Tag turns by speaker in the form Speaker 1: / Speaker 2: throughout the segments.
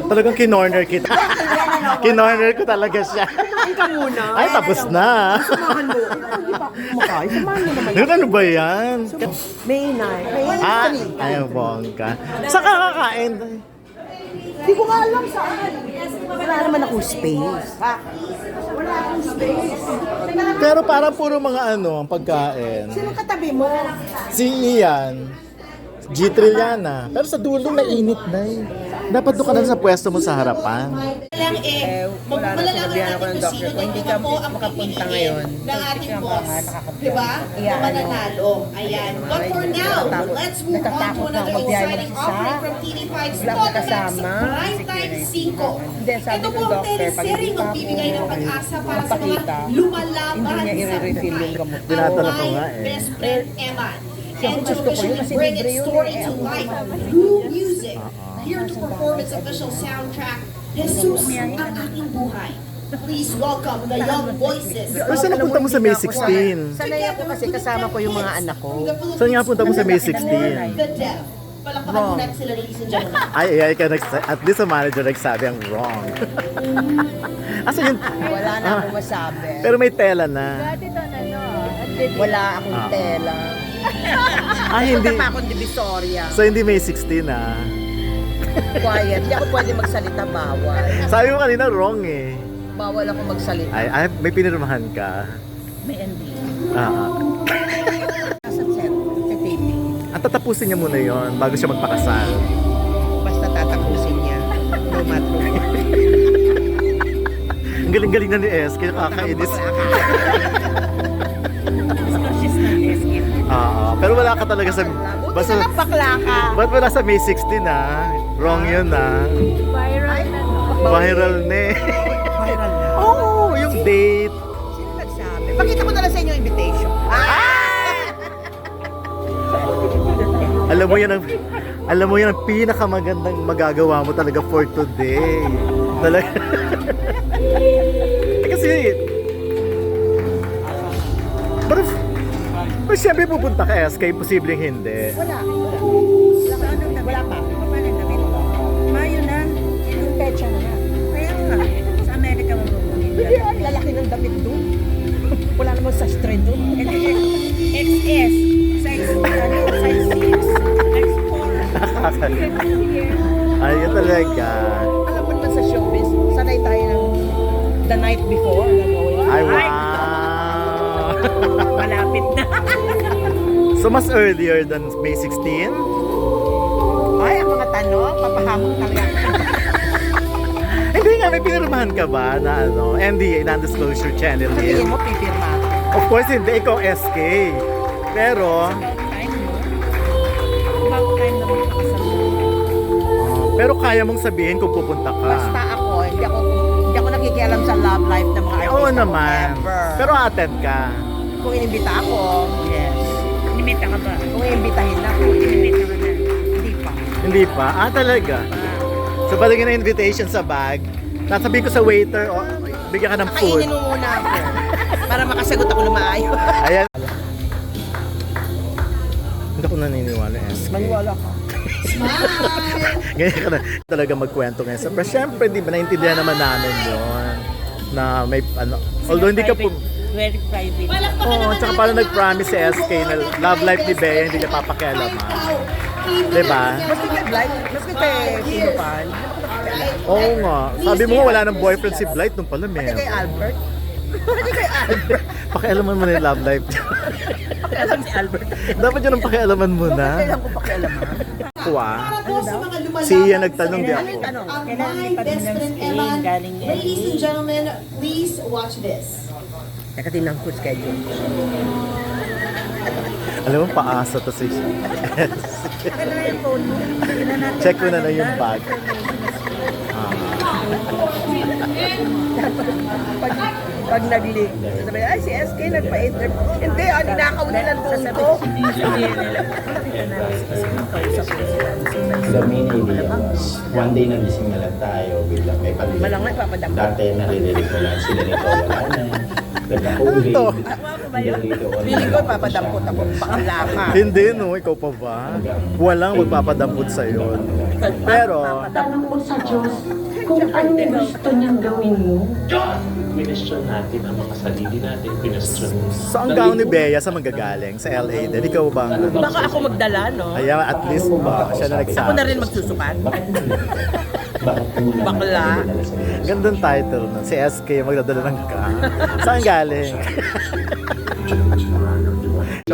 Speaker 1: Talagang kinorner kita. Kinorner ko talaga siya.
Speaker 2: Kumain ka muna.
Speaker 1: Ay, tapos na.
Speaker 2: Samahan mo. Hindi pa ako kumakain. Samahan mo naman.
Speaker 1: Ano ba yan?
Speaker 2: May 9. May 3.
Speaker 1: Ah, ayaw bongga. Sa kakakain.
Speaker 2: Hindi ko nga alam saan. Wala naman akong space. Ha? Wala akong space.
Speaker 1: Pero parang puro mga ano, ang pagkain.
Speaker 2: Sino katabi mo?
Speaker 1: Si Ian. G. Trilliana. Pero sa dulo mainit na eh. Dapat doon ka na sa pwesto mo sa harapan.
Speaker 3: Wala na sinabihan ako ng doctor ko, hindi ka makapunta ngayon.
Speaker 4: Ng ating boss. Diba? Na mananalo. Ayan. But for now, let's move on to another exciting offering from TV5 Stocknext Primetime 5. Ito po ang teleseryeng magbibigay ng pag-asa para sa mga lumalaban sa buhay.
Speaker 1: Tinatanong ko nga eh.
Speaker 4: Best friend Eman. And to bring its story to life through music. Here to perform its official soundtrack, Jesus ang aking buhay. Please welcome the young voices.
Speaker 1: Pero saan napunta mo sa May 16?
Speaker 2: Sanay ako kasi kasama ko yung mga anak ko.
Speaker 1: Saan nga punta mo sa May 16?
Speaker 4: The Deaf. Palakpakan mo natin sila, ladies and gentlemen.
Speaker 1: Ay, at least ang manager nagsabi ang wrong. Asa yun?
Speaker 2: Wala na akong masabi.
Speaker 1: Pero may tela na.
Speaker 2: Wala akong tela.
Speaker 1: Ah, hindi.
Speaker 2: Punta pa akong Divisoria.
Speaker 1: So hindi May 16 ah.
Speaker 2: Quiet. Hindi ako pwede magsalita. Bawal.
Speaker 1: Sabi mo kanina wrong eh.
Speaker 2: Bawal ako magsalita.
Speaker 1: Ay, may pinirmahan ka.
Speaker 2: May ND.
Speaker 1: Ah.
Speaker 2: Sa set. Sa taping.
Speaker 1: At tatapusin niya muna yon bago siya magpakasal.
Speaker 2: Basta tatapusin niya. No matter what.
Speaker 1: Ang galing-galing na ni S, kaya kakainis. Pero wala ka talaga sa...
Speaker 2: Basta lang bakla ka.
Speaker 1: Ba't wala sa May 16 ah? Wrong yun ah.
Speaker 2: Viral na.
Speaker 1: Viral na eh.
Speaker 2: Viral na.
Speaker 1: Oo, yung date.
Speaker 2: Sino nagsabi? Pakita ko na lang sa inyo yung invitation.
Speaker 1: Alam mo yan ang pinakamagandang magagawa mo talaga for today. Talaga. Kasi pero siyempre pupunta ka SK, posibleng hindi.
Speaker 2: Wala. Wala pa. Paano yung damit ko? Mayo na. Yung pecha na yan. Kaya nga. Sa Amerika mo pupunin. Hindi, ang lalaki ng damit doon. Wala namang sastre doon. XS. Size 6. X4.
Speaker 1: Ayun talaga.
Speaker 2: Alam mo naman sa showbiz, sanay tayo ng the night before.
Speaker 1: Ay, wow.
Speaker 2: Malapit na.
Speaker 1: So mas earlier than May 16?
Speaker 2: Ay, ang mga tanong, papahamon talaga.
Speaker 1: Hindi nga, may pinirmahan ka ba na ano, NDA, non-disclosure channel
Speaker 2: Sabihin
Speaker 1: din?
Speaker 2: mo, pipirma.
Speaker 1: Of course, hindi. Ikaw SK. Pero, pero kaya mong sabihin kung pupunta ka.
Speaker 2: Basta ako, hindi ako nakikialam sa love life ng mga artista.
Speaker 1: Oo naman.
Speaker 2: Ever.
Speaker 1: Pero attend ka.
Speaker 2: Kung inimbita ako, yes.
Speaker 3: Inimita ka ba?
Speaker 2: Kung iimbitahin ako,
Speaker 3: Inimita ka na.
Speaker 2: hindi pa.
Speaker 1: Hindi pa? Ah, talaga? So, balagyan na invitation sa bag. Nasabihin ko sa waiter, oh, bigyan ka ng food.
Speaker 2: Kainin mo muna ako. Para makasagot ako na maayos.
Speaker 1: Ayan. Hindi ako naniniwala, SK.
Speaker 2: Maniwala ka.
Speaker 1: Ganyan ka na talaga magkwento ngayon. Pero syempre, di ba, naintindihan naman namin yun. Na may, ano, although hindi ka po...
Speaker 3: Very private.
Speaker 1: Oo, tsaka parang nag-promise si SK na love life ni Bea, hindi niya papakialaman. Diba?
Speaker 2: Mas kita blight, mas kita pinupan.
Speaker 1: Oo nga. Sabi mo nga wala nang boyfriend si Blight nung pala,
Speaker 2: Pati
Speaker 1: men.
Speaker 2: kay Albert. Pati kay Albert.
Speaker 1: Pakialaman mo na yung love life.
Speaker 2: Pakialam si Albert.
Speaker 1: Dapat yun ang pakialaman mo na.
Speaker 2: Kailan ko pakialaman?
Speaker 1: Kuha.
Speaker 4: Para sa mga lumalaban
Speaker 1: Si Ian nagtanong di ako.
Speaker 2: Tanong.
Speaker 4: ang
Speaker 3: Kailan
Speaker 4: My
Speaker 3: lipat mo
Speaker 4: Best
Speaker 3: ng
Speaker 4: Friend
Speaker 3: Spain,
Speaker 4: Eman.
Speaker 3: galing
Speaker 4: Ladies and gentlemen, please watch this.
Speaker 2: Nakatinang food schedule.
Speaker 1: Alam mo, paasa to si...
Speaker 2: Kailan na yung phone mo?
Speaker 1: Check ko na lang yung bag.
Speaker 2: Pag
Speaker 3: Pag nag-leak, sabi, ay si SK nagpa-interview. Hindi, ninakaw nila ang phone ko.
Speaker 5: The main idea was, one day nagising na lang tayo, biglang may pamilya.
Speaker 3: Malangay, papadam.
Speaker 5: Dati naririnig ko lang sila nito, wala na. Nagka-COVID.
Speaker 1: Ano to?
Speaker 3: Feeling ko, papadampot ako. Bakla ka.
Speaker 1: Hindi no, ikaw pa ba? Walang magpapadampot sa'yo. Pero,
Speaker 6: Tanong mo sa Diyos kung anong gusto niyang gawin mo.
Speaker 7: Question natin ang mga sarili natin, question
Speaker 1: so ang gown ni Bea sa manggagaling sa LA din. Ikaw ba?
Speaker 3: Baka ako magdala, no?
Speaker 1: Ayan, at least ba? Siya na nagsabi.
Speaker 3: Ako na rin magsusukat. Bakla.
Speaker 1: Gandang title na. Si SK magdadala ng ka. Saan galing?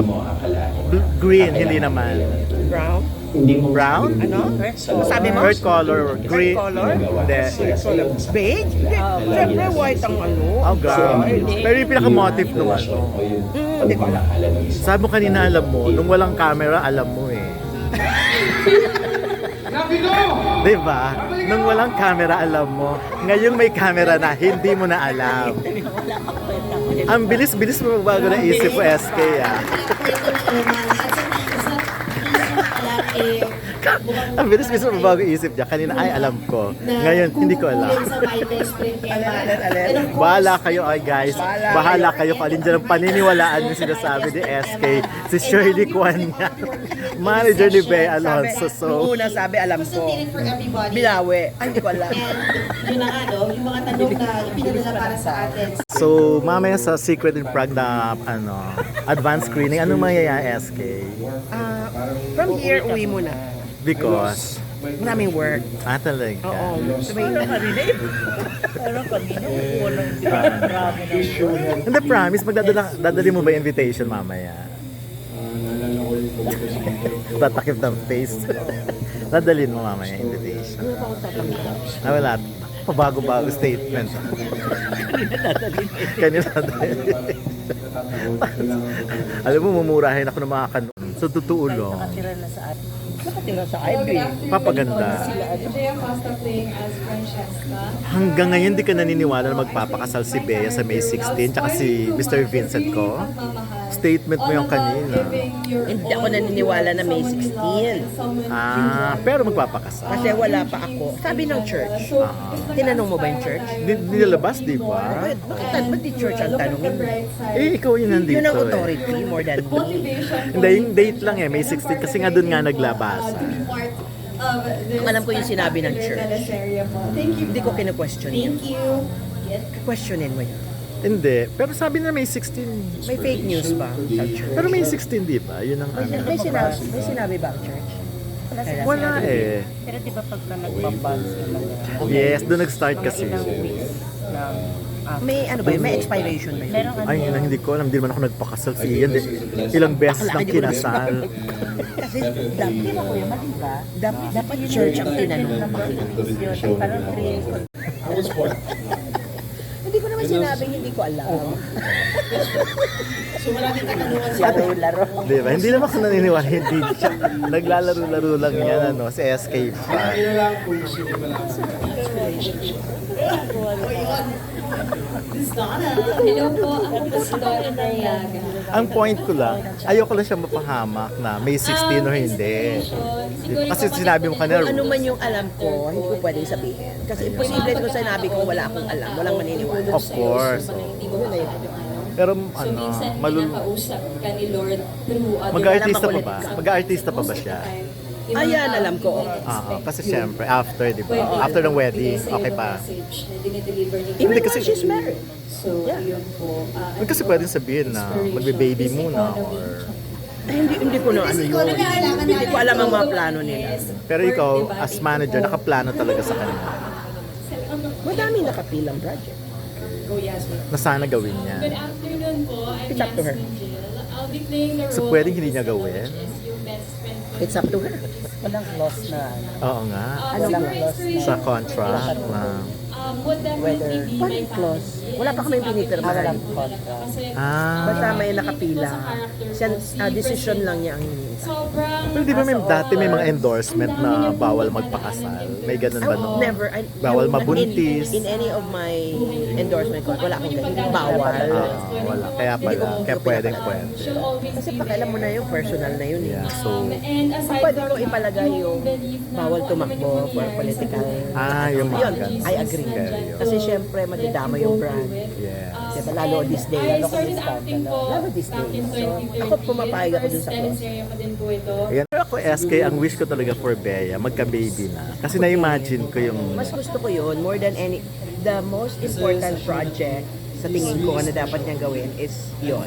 Speaker 5: mo akalain.
Speaker 1: Green, hindi naman.
Speaker 3: Brown.
Speaker 5: Hindi mo
Speaker 1: Brown?
Speaker 3: Ano? Sabi mo?
Speaker 1: Earth color. Green.
Speaker 3: color?
Speaker 1: Hindi.
Speaker 3: Beige? Hindi. Siyempre white ang ano.
Speaker 1: Oh, God. Pero yung pinaka-motive nung ano.
Speaker 3: Hindi ko alam.
Speaker 1: Sabi mo kanina, alam mo, nung walang camera, alam mo eh. Diba? Nung walang camera, alam mo. Ngayon may camera na, hindi mo na alam. Ang bilis-bilis mo magbago na isip ko, SK ah. Ang bilis-bilis mo magbago isip niya. Kanina, ay alam ko. Ngayon, hindi ko alam. Bahala kayo ay guys. Bahala kayo kung alin dyan ang paniniwalaan yung sinasabi ni SK. Si Shirley Kwan niya. Manager ni Bea Alonso.
Speaker 3: Nung
Speaker 1: So,
Speaker 3: una sabi, alam ko. Binawi. Ay, hindi ko alam.
Speaker 4: Yun na nga, no? Yung mga tanong na ipinadala para sa atin.
Speaker 1: so mamaya sa Secret in Prague na advanced screening, anong mangyayari SK?
Speaker 3: From here, uwi muna.
Speaker 1: Because,
Speaker 3: Maraming work.
Speaker 1: talaga.
Speaker 3: Oo. Sabi na kanina.
Speaker 1: Hindi, promise, dadali mo ba yung invitation mamaya? Tatakip ng face. Dadalhin mo mamaya yung invitation. Wala. Pabago-bago statement. Kanina dadalhin. Alam mo, mumurahin ako ng mga kanon. So, totoo lang.
Speaker 3: Nakatira sa IB.
Speaker 1: Papaganda. Hanggang ngayon, di ka naniniwala na magpapakasal si Bea sa May 16 tsaka si Mr. Vincent ko? Statement mo yung kanina.
Speaker 3: Hindi ako naniniwala na May 16.
Speaker 1: Pero magpapakasal.
Speaker 3: Kasi wala pa ako. Sabi ng church. Tinanong mo ba yung church?
Speaker 1: Nilabas, di ba?
Speaker 3: Ba't di church ang tanongin mo?
Speaker 1: Ikaw yung nandito.
Speaker 3: Yun ang
Speaker 1: eh.
Speaker 3: authority more than me.
Speaker 1: Hindi, yung date lang eh, May 16 kasi nga doon nga naglabasa.
Speaker 3: Alam ko yung sinabi ng church. Hindi ko kinu-question yun. Questionin mo yun.
Speaker 1: Hindi, pero sabi na May 16.
Speaker 3: May fake news ba sa church?
Speaker 1: Pero May 16, di ba? Yun ang ano.
Speaker 3: May sinabi ba ang church?
Speaker 1: Wala eh.
Speaker 2: Pero di ba pagka nagbabans talaga?
Speaker 1: Yes, doon nag-start kasi.
Speaker 3: May ano ba yun? May expiration ba yun?
Speaker 2: Merong ano,
Speaker 1: Ay, hindi ko alam. Hindi naman ako nagpakasal si Ian. Ilang beses lang kinasal.
Speaker 3: Kasi dapat church ang tinanong.
Speaker 2: parang 3
Speaker 3: Hindi ko naman sinabing hindi ko alam.
Speaker 4: So maraming katanungan sa
Speaker 3: Laro-laro.
Speaker 1: Di ba? Hindi naman ako naniniwala. Hindi siya. Naglalaro-laro lang yan, ano, si SK pa.
Speaker 8: Hello po, ako po si Dora Nariaga.
Speaker 1: Ang point ko lang, ayoko lang siya mapahamak na May 16 o hindi. Kasi sinabi mo kanina,
Speaker 3: Kung ano man yung alam ko, hindi ko pwedeng sabihin. Kasi imposible kung sinabi ko wala akong alam, walang maniniwala.
Speaker 1: of course. Pero ano,
Speaker 8: Nakausap ka ni Lord through other
Speaker 1: mag-artista pa ba? Mag-artista pa ba siya?
Speaker 3: Ayan, alam ko.
Speaker 1: Kasi siyempre, after, di ba? After ng wedding, okay pa.
Speaker 3: Even
Speaker 1: Hindi
Speaker 3: when
Speaker 1: kasi-
Speaker 3: she's married.
Speaker 8: So, yun po.
Speaker 1: Kasi pwedeng sabihin na magbe-baby muna or...
Speaker 3: Hindi ko na ano yun. Hindi ko alam ang mga plano nila.
Speaker 1: Pero ikaw, as manager, nakaplano talaga sa kanila
Speaker 3: Madami nakapilang project.
Speaker 1: na sana gawin niya.
Speaker 8: Good afternoon po. I'm
Speaker 3: It's up to her.
Speaker 8: Nancy Jill. I'll be playing the role
Speaker 1: So, pwedeng hindi
Speaker 8: of
Speaker 1: niya gawin?
Speaker 8: Is your best friend.
Speaker 3: It's up to her.
Speaker 2: walang loss na.
Speaker 1: Oo nga.
Speaker 8: Siguro
Speaker 3: lang
Speaker 8: inspiration
Speaker 1: Sa
Speaker 8: po
Speaker 1: contract na...
Speaker 8: would definitely be my
Speaker 3: Clause.
Speaker 8: family.
Speaker 3: Wala pa kami pinipirmahan.
Speaker 8: Walang contract.
Speaker 3: Basta may nakapila. Decision lang niya ang iniisa.
Speaker 8: Sobrang...
Speaker 1: Pero di ba dati may mga endorsement na bawal magpakasal? May ganun ba no?
Speaker 3: Never.
Speaker 1: Bawal mabuntis.
Speaker 3: In any of my endorsement ko, wala akong ganyan. Bawal.
Speaker 1: Wala. Kaya pala. Kaya pwedeng pwede.
Speaker 8: She'll always
Speaker 3: Kasi
Speaker 8: be
Speaker 3: pakialam mo na
Speaker 8: there.
Speaker 3: yung personal na yun.
Speaker 1: Yeah, so...
Speaker 8: And aside
Speaker 3: Pwede
Speaker 8: from
Speaker 3: ko ipalagay
Speaker 8: that,
Speaker 3: yung
Speaker 8: believe na
Speaker 3: bawal tumakbo for
Speaker 8: years
Speaker 3: political.
Speaker 1: yung mga
Speaker 3: Yun,
Speaker 1: ganun.
Speaker 3: I agree.
Speaker 1: Seryo.
Speaker 3: Kasi syempre, madidama yung brand.
Speaker 1: Yes.
Speaker 3: Diba, lalo this day,
Speaker 8: I
Speaker 3: lalo kung
Speaker 8: started acting po
Speaker 3: lalo this
Speaker 8: back
Speaker 3: day.
Speaker 8: in
Speaker 3: So,
Speaker 8: 2013.
Speaker 3: ako pumapayag ako dun sa
Speaker 8: First
Speaker 3: clause.
Speaker 8: teleserye ko din po ito.
Speaker 1: Ayan. Pero ako, SK, ang wish ko talaga for Bea, magka-baby na. Kasi na-imagine ko yung...
Speaker 3: Mas gusto ko yun, more than any, the most important project sa tingin ko na dapat niyang gawin is yun.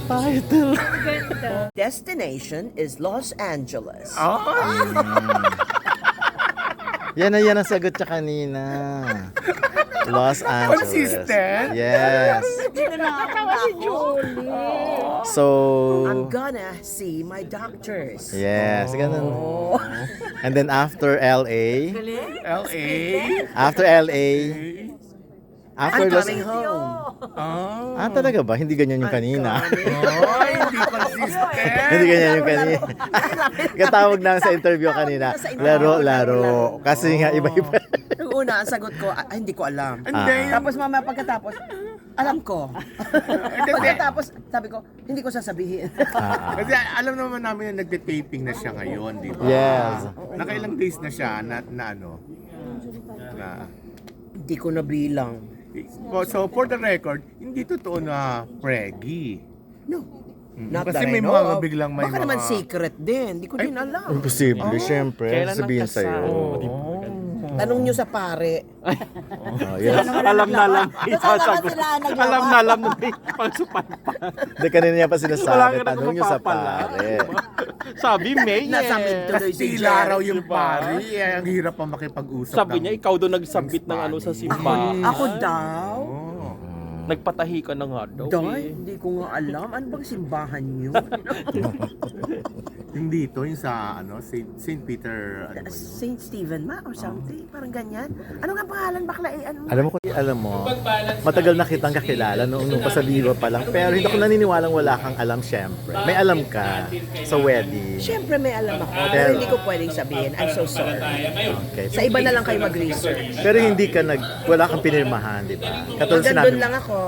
Speaker 1: Title.
Speaker 3: Destination is Los Angeles.
Speaker 1: Yan ang sagot niya kanina. Los Angeles.
Speaker 9: Consistent?
Speaker 1: Yes. So...
Speaker 3: I'm gonna see my doctors.
Speaker 1: Yes, ganun. And then after LA,
Speaker 9: LA?
Speaker 1: after LA, after
Speaker 3: I'm
Speaker 1: Los...
Speaker 3: coming home.
Speaker 9: Oh.
Speaker 1: Talaga ba? Hindi ganyan yung kanina.
Speaker 9: Oh, hindi consistent.
Speaker 1: Hindi ganyan yung kanina. Katawag namin sa interview kanina. Laro. Kasi nga iba-iba.
Speaker 3: Yung una, ang sagot ko, hindi ko alam.
Speaker 9: Hindi.
Speaker 3: Tapos mamaya pagkatapos, alam ko. Pagkatapos, sabi ko, hindi ko sasabihin.
Speaker 9: Kasi alam naman namin na nagte-taping na siya ngayon, di ba?
Speaker 1: Yes.
Speaker 9: Nakailang days na siya na ano? Na,
Speaker 3: Hindi ko nabilang.
Speaker 9: so for the record, hindi totoo na preggy.
Speaker 3: No. Not
Speaker 9: Kasi
Speaker 3: that I
Speaker 9: may
Speaker 3: know
Speaker 9: mga
Speaker 3: of.
Speaker 9: biglang may
Speaker 3: Baka naman
Speaker 9: mga-
Speaker 3: secret din. Hindi ko din alam.
Speaker 1: Imposible, syempre. Sabihin sa'yo.
Speaker 3: Tanong nyo sa pare.
Speaker 1: Yes.
Speaker 7: Alam na lang. Isasagot. Alam na alam na
Speaker 1: Hindi, kanina niya pa sinasabi. Tanong nyo sa pare.
Speaker 7: Sabi, May
Speaker 3: Nasa mid tuloy si
Speaker 9: Tila raw
Speaker 3: Jerry.
Speaker 9: yung pari, ang hirap pa makipag-usap.
Speaker 7: Sabi niya, ikaw daw nagsabit ng ano sa simbahan.
Speaker 3: Ako daw?
Speaker 9: Oh.
Speaker 7: Nagpatahi ka na nga daw.
Speaker 3: Day, hindi ko nga alam. Ano bang simbahan nyo?
Speaker 9: Yung dito, yung sa ano, St. Peter, ano ba yun?
Speaker 3: St. Stephen ma or something? Parang ganyan. Ano nga pangalan bakla eh? Ano?
Speaker 1: Alam mo, matagal na kitang kakilala noong pa sa Viva pa lang. Pero hindi ako naniniwalang wala kang alam, syempre. May alam ka sa wedding.
Speaker 3: Siyempre may alam ako, pero hindi ko pwedeng sabihin. I'm so sorry.
Speaker 1: Okay.
Speaker 3: Sa iba na lang kayo mag-research.
Speaker 1: Pero hindi ka wala kang pinirmahan, di ba? Katulad
Speaker 3: Hanggang
Speaker 1: sinabi
Speaker 3: doon lang ako.